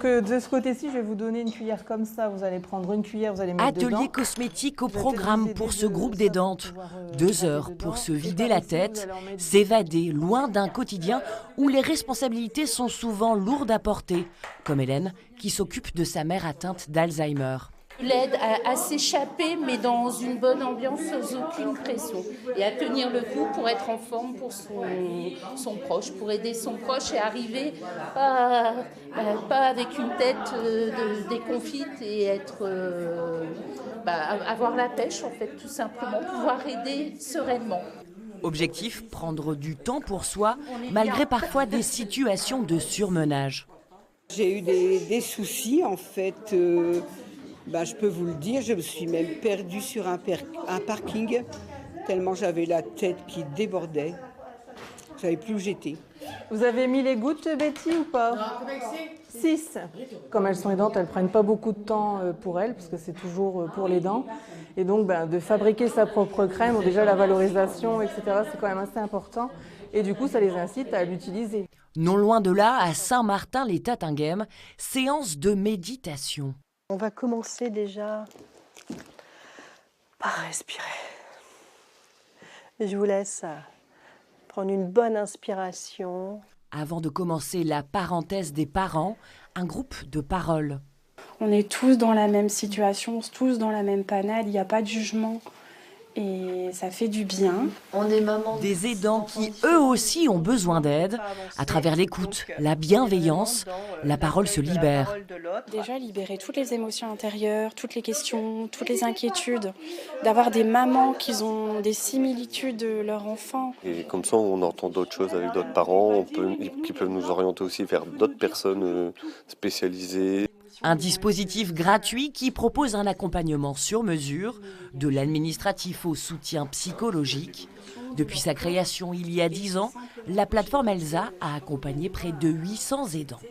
De ce côté-ci, je vais vous donner une cuillère comme ça. Vous allez prendre une cuillère, vous allez mettre dedans. Atelier cosmétique au programme pour ce groupe d'aidantes. 2 heures pour se vider la tête, s'évader loin d'un quotidien où les responsabilités sont souvent lourdes à porter, comme Hélène qui s'occupe de sa mère atteinte d'Alzheimer. L'aide à s'échapper, mais dans une bonne ambiance, sans aucune pression. Et à tenir le coup pour être en forme pour son proche, pour aider son proche et arriver pas avec une tête déconfite et avoir la pêche, en fait, tout simplement, pouvoir aider sereinement. Objectif, prendre du temps pour soi, malgré parfois des situations de surmenage. J'ai eu des soucis, en fait. Je peux vous le dire, je me suis même perdue sur un parking, tellement j'avais la tête qui débordait. Je ne savais plus où j'étais. Vous avez mis les gouttes, Betty, ou pas? Non, 6. Comme elles sont aidantes, elles ne prennent pas beaucoup de temps pour elles, parce que c'est toujours pour les dents. Et donc, de fabriquer sa propre crème, ou déjà la valorisation, etc., c'est quand même assez important. Et du coup, ça les incite à l'utiliser. Non loin de là, à Saint-Martin-les-Tatinghem, séance de méditation. On va commencer déjà par respirer. Je vous laisse prendre une bonne inspiration. Avant de commencer la parenthèse des parents, un groupe de parole. On est tous dans la même situation, tous dans la même panade, il n'y a pas de jugement et ça fait du bien. On est maman. Des aidants qui eux aussi ont besoin d'aide. À travers l'écoute, la bienveillance, la parole se libère. Déjà libérer toutes les émotions intérieures, toutes les questions, toutes les inquiétudes, d'avoir des mamans qui ont des similitudes de leur enfant. Et comme ça on entend d'autres choses avec d'autres parents, qui peuvent nous orienter aussi vers d'autres personnes spécialisées. Un dispositif gratuit qui propose un accompagnement sur mesure, de l'administratif au soutien psychologique. Depuis sa création il y a 10 ans, la plateforme Elsa a accompagné près de 800 aidants.